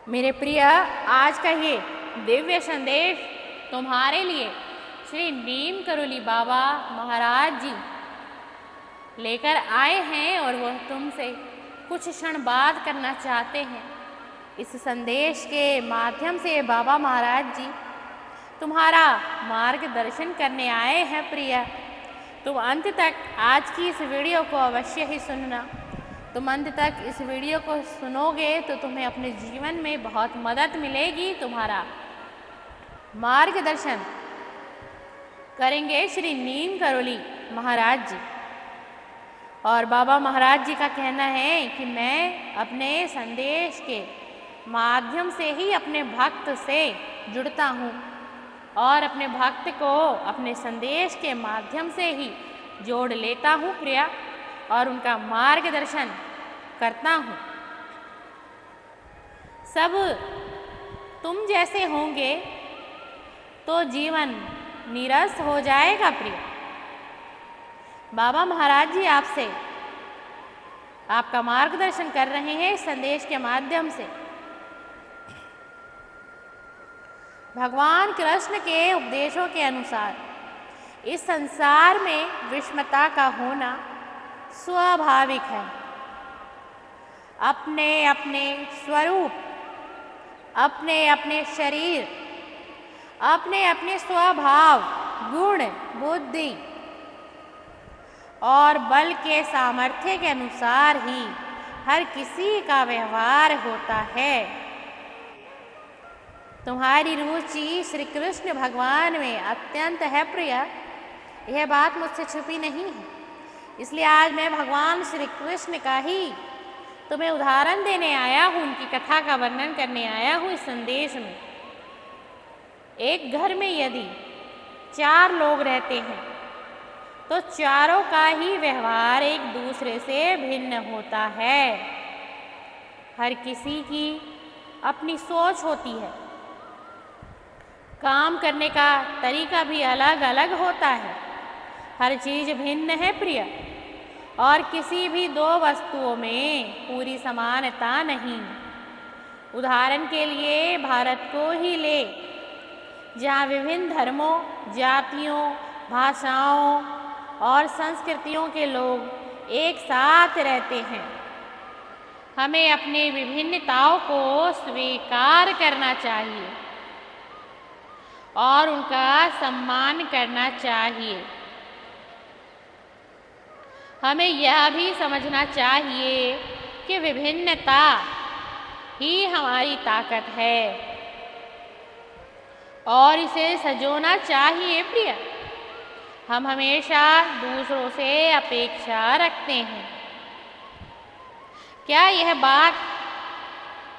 मेरे प्रिय, आज का ये दिव्य संदेश तुम्हारे लिए श्री नीम करोली बाबा महाराज जी लेकर आए हैं और वह तुमसे कुछ क्षण बात करना चाहते हैं। इस संदेश के माध्यम से बाबा महाराज जी तुम्हारा मार्गदर्शन करने आए हैं। प्रिय, तुम अंत तक आज की इस वीडियो को अवश्य ही सुनना। तुम अंत तक इस वीडियो को सुनोगे तो तुम्हें अपने जीवन में बहुत मदद मिलेगी। तुम्हारा मार्गदर्शन करेंगे श्री नीम करोली महाराज जी। और बाबा महाराज जी का कहना है कि मैं अपने संदेश के माध्यम से ही अपने भक्त से जुड़ता हूँ और अपने भक्त को अपने संदेश के माध्यम से ही जोड़ लेता हूँ प्रिया, और उनका मार्गदर्शन करता हूँ। सब तुम जैसे होंगे तो जीवन नीरस हो जाएगा प्रिय। बाबा महाराज जी आपसे आपका मार्गदर्शन कर रहे हैं इस संदेश के माध्यम से। भगवान कृष्ण के उपदेशों के अनुसार इस संसार में विषमता का होना स्वाभाविक है। अपने अपने स्वरूप, अपने अपने शरीर, अपने अपने स्वभाव, गुण, बुद्धि और बल के सामर्थ्य के अनुसार ही हर किसी का व्यवहार होता है। तुम्हारी रुचि श्री कृष्ण भगवान में अत्यंत है प्रिय, यह बात मुझसे छुपी नहीं है। इसलिए आज मैं भगवान श्री कृष्ण का ही तुम्हें उदाहरण देने आया हूँ, उनकी कथा का वर्णन करने आया हूँ इस संदेश में। एक घर में यदि 4 लोग रहते हैं तो चारों का ही व्यवहार एक दूसरे से भिन्न होता है। हर किसी की अपनी सोच होती है, काम करने का तरीका भी अलग अलग होता है। हर चीज़ भिन्न है प्रिय, और किसी भी 2 वस्तुओं में पूरी समानता नहीं। उदाहरण के लिए भारत को ही ले, जहाँ विभिन्न धर्मों, जातियों, भाषाओं और संस्कृतियों के लोग एक साथ रहते हैं। हमें अपनी विभिन्नताओं को स्वीकार करना चाहिए और उनका सम्मान करना चाहिए। हमें यह भी समझना चाहिए कि विभिन्नता ही हमारी ताकत है और इसे सजोना चाहिए प्रिय। हम हमेशा दूसरों से अपेक्षा रखते हैं। क्या यह बात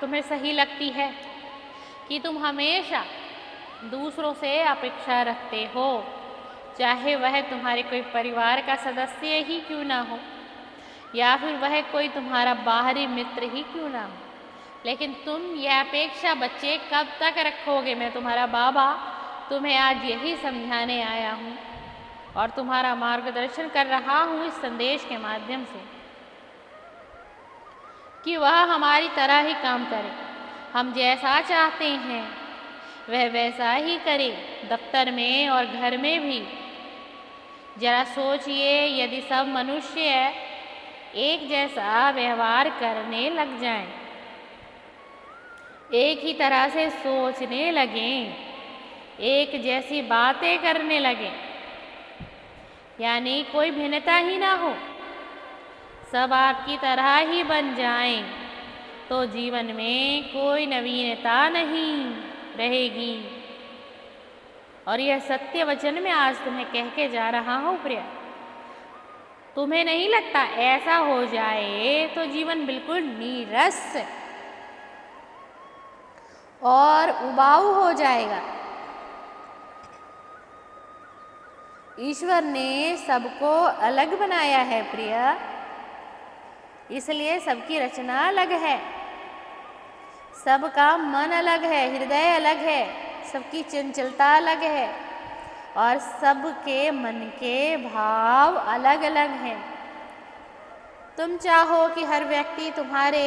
तुम्हें सही लगती है कि तुम हमेशा दूसरों से अपेक्षा रखते हो, चाहे वह तुम्हारे कोई परिवार का सदस्य ही क्यों ना हो या फिर वह कोई तुम्हारा बाहरी मित्र ही क्यों ना हो? लेकिन तुम यह अपेक्षा बच्चे कब तक रखोगे? मैं तुम्हारा बाबा तुम्हें आज यही समझाने आया हूँ और तुम्हारा मार्गदर्शन कर रहा हूँ इस संदेश के माध्यम से कि वह हमारी तरह ही काम करे। हम जैसा चाहते हैं वह वैसा ही करे, दफ्तर में और घर में भी। जरा सोचिए, यदि सब मनुष्य एक जैसा व्यवहार करने लग जाएं, एक ही तरह से सोचने लगें, एक जैसी बातें करने लगें, यानी कोई भिन्नता ही ना हो, सब आपकी तरह ही बन जाएं, तो जीवन में कोई नवीनता नहीं रहेगी। और यह सत्य वचन में आज तुम्हें कह के जा रहा हूँ प्रिय। तुम्हें नहीं लगता ऐसा हो जाए तो जीवन बिल्कुल नीरस और उबाऊ हो जाएगा? ईश्वर ने सबको अलग बनाया है प्रिय, इसलिए सबकी रचना अलग है, सबका मन अलग है, हृदय अलग है, सबकी चंचलता अलग है और सबके मन के भाव अलग अलग हैं। तुम चाहो कि हर व्यक्ति तुम्हारे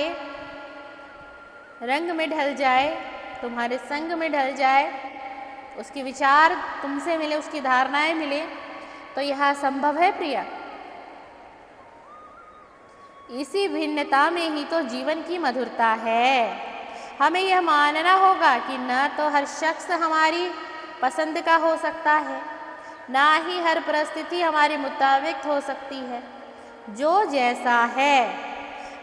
रंग में ढल जाए, तुम्हारे संग में ढल जाए, उसके विचार तुमसे मिले, उसकी धारणाएं मिले, तो यह संभव है प्रिया। इसी भिन्नता में ही तो जीवन की मधुरता है। हमें यह मानना होगा कि न तो हर शख्स हमारी पसंद का हो सकता है, ना ही हर परिस्थिति हमारे मुताबिक हो सकती है। जो जैसा है,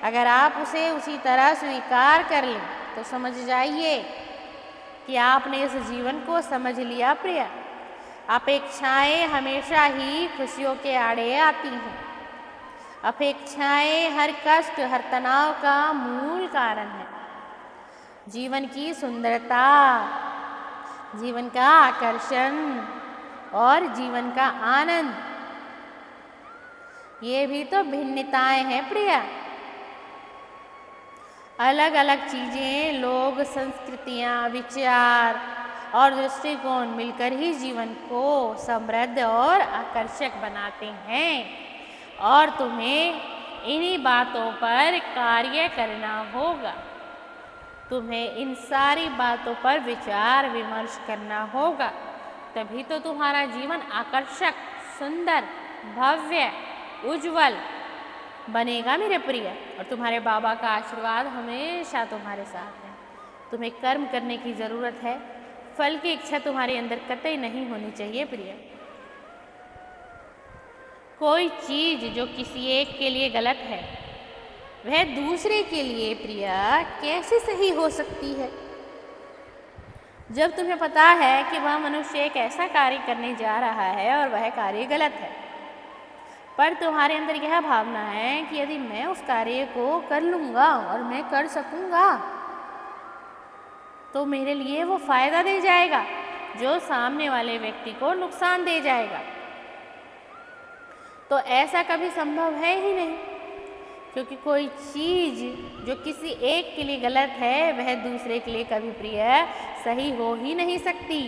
अगर आप उसे उसी तरह स्वीकार कर लें तो समझ जाइए कि आपने इस जीवन को समझ लिया प्रिया। अपेक्षाएं हमेशा ही खुशियों के आड़े आती हैं। अपेक्षाएं हर कष्ट, हर तनाव का मूल कारण है। जीवन की सुंदरता, जीवन का आकर्षण और जीवन का आनंद, ये भी तो भिन्नताएं हैं प्रिया। अलग अलग चीजें, लोग, संस्कृतियां, विचार और दृष्टिकोण मिलकर ही जीवन को समृद्ध और आकर्षक बनाते हैं, और तुम्हें इन्हीं बातों पर कार्य करना होगा। तुम्हें इन सारी बातों पर विचार विमर्श करना होगा, तभी तो तुम्हारा जीवन आकर्षक, सुंदर, भव्य, उज्जवल बनेगा मेरे प्रिय। और तुम्हारे बाबा का आशीर्वाद हमेशा तुम्हारे साथ है। तुम्हें कर्म करने की ज़रूरत है, फल की इच्छा तुम्हारे अंदर कतई नहीं होनी चाहिए प्रिय। कोई चीज़ जो किसी एक के लिए गलत है, वह दूसरे के लिए प्रिया कैसे सही हो सकती है? जब तुम्हें पता है कि वह मनुष्य एक ऐसा कार्य करने जा रहा है और वह कार्य गलत है, पर तुम्हारे अंदर यह भावना है कि यदि मैं उस कार्य को कर लूँगा और मैं कर सकूँगा तो मेरे लिए वो फायदा दे जाएगा जो सामने वाले व्यक्ति को नुकसान दे जाएगा, तो ऐसा कभी संभव है ही नहीं। क्योंकि कोई चीज़ जो किसी एक के लिए गलत है, वह दूसरे के लिए कभी प्रिय सही हो ही नहीं सकती।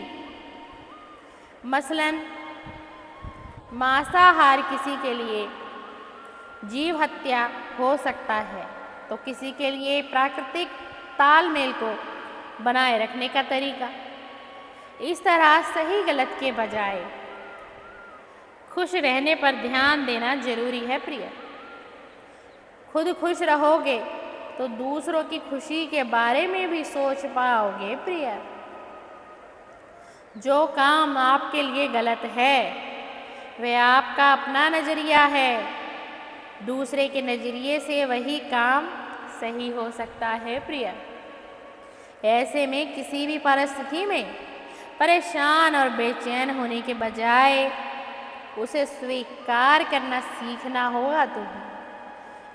मसलन मांसाहार किसी के लिए जीव हत्या हो सकता है, तो किसी के लिए प्राकृतिक तालमेल को बनाए रखने का तरीका। इस तरह सही गलत के बजाय खुश रहने पर ध्यान देना जरूरी है प्रिय। खुद खुश रहोगे तो दूसरों की खुशी के बारे में भी सोच पाओगे प्रिय। जो काम आपके लिए गलत है वह आपका अपना नजरिया है, दूसरे के नजरिए से वही काम सही हो सकता है प्रिय। ऐसे में किसी भी परिस्थिति में परेशान और बेचैन होने के बजाय उसे स्वीकार करना सीखना होगा तुम्हें।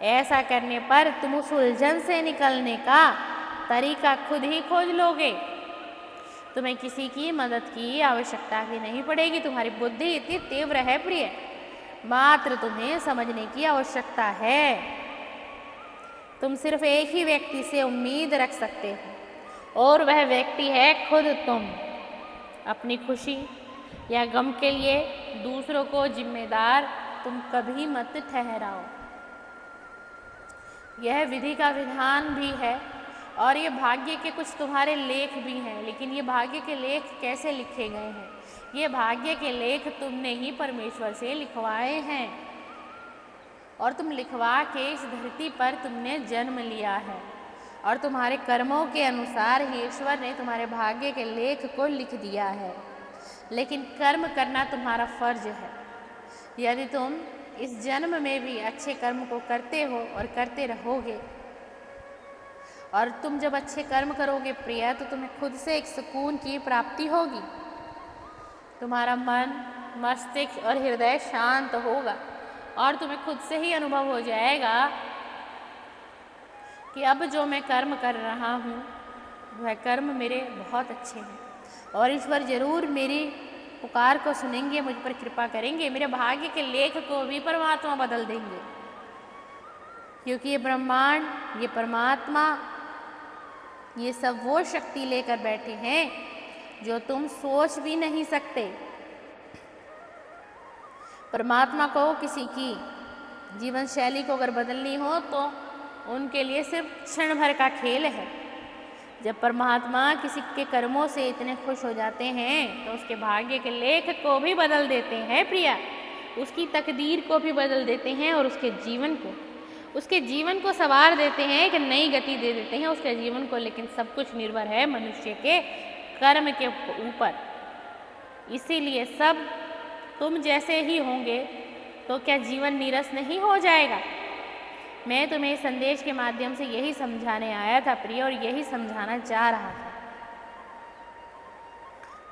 ऐसा करने पर तुम उस उलझन से निकलने का तरीका खुद ही खोज लोगे। तुम्हें किसी की मदद की आवश्यकता भी नहीं पड़ेगी। तुम्हारी बुद्धि इतनी तीव्र है प्रिय, मात्र तुम्हें समझने की आवश्यकता है। तुम सिर्फ एक ही व्यक्ति से उम्मीद रख सकते हो और वह व्यक्ति है खुद तुम। अपनी खुशी या गम के लिए दूसरों को जिम्मेदार तुम कभी मत ठहराओ। यह विधि का विधान भी है और ये भाग्य के कुछ तुम्हारे लेख भी हैं, लेकिन ये भाग्य के लेख कैसे लिखे गए हैं? ये भाग्य के लेख तुमने ही परमेश्वर से लिखवाए हैं और तुम लिखवा के इस धरती पर तुमने जन्म लिया है और तुम्हारे कर्मों के अनुसार ही ईश्वर ने तुम्हारे भाग्य के लेख को लिख दिया है। लेकिन कर्म करना तुम्हारा फर्ज है। यदि तुम इस जन्म में भी अच्छे कर्म को करते हो और करते रहोगे, और तुम जब अच्छे कर्म करोगे प्रिया, तो तुम्हें खुद से एक सुकून की प्राप्ति होगी। तुम्हारा मन, मस्तिष्क और हृदय शांत होगा और तुम्हें खुद से ही अनुभव हो जाएगा कि अब जो मैं कर्म कर रहा हूँ वह कर्म मेरे बहुत अच्छे हैं और ईश्वर जरूर मेरी पुकार को सुनेंगे, मुझ पर कृपा करेंगे, मेरे भाग्य के लेख को भी परमात्मा बदल देंगे। क्योंकि ये ब्रह्मांड, ये परमात्मा, ये सब वो शक्ति लेकर बैठे हैं जो तुम सोच भी नहीं सकते। परमात्मा को किसी की जीवन शैली को अगर बदलनी हो तो उनके लिए सिर्फ क्षण भर का खेल है। जब परमात्मा किसी के कर्मों से इतने खुश हो जाते हैं तो उसके भाग्य के लेख को भी बदल देते हैं प्रिया, उसकी तकदीर को भी बदल देते हैं और उसके जीवन को संवार देते हैं, एक नई गति दे देते हैं उसके जीवन को। लेकिन सब कुछ निर्भर है मनुष्य के कर्म के ऊपर। इसीलिए सब तुम जैसे ही होंगे तो क्या जीवन नीरस नहीं हो जाएगा? मैं तुम्हें इस संदेश के माध्यम से यही समझाने आया था प्रिय, और यही समझाना चाह रहा था।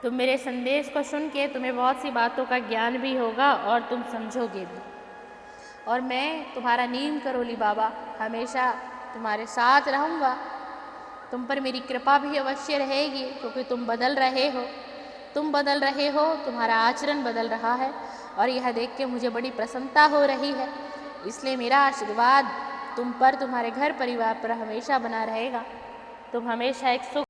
तुम मेरे संदेश को सुन के तुम्हें बहुत सी बातों का ज्ञान भी होगा और तुम समझोगे भी। और मैं तुम्हारा नीम करोली बाबा हमेशा तुम्हारे साथ रहूँगा। तुम पर मेरी कृपा भी अवश्य रहेगी, क्योंकि तुम बदल रहे हो, तुम्हारा आचरण बदल रहा है और यह देख के मुझे बड़ी प्रसन्नता हो रही है। इसलिए मेरा आशीर्वाद तुम पर, तुम्हारे घर परिवार पर हमेशा बना रहेगा। तुम हमेशा एक सुख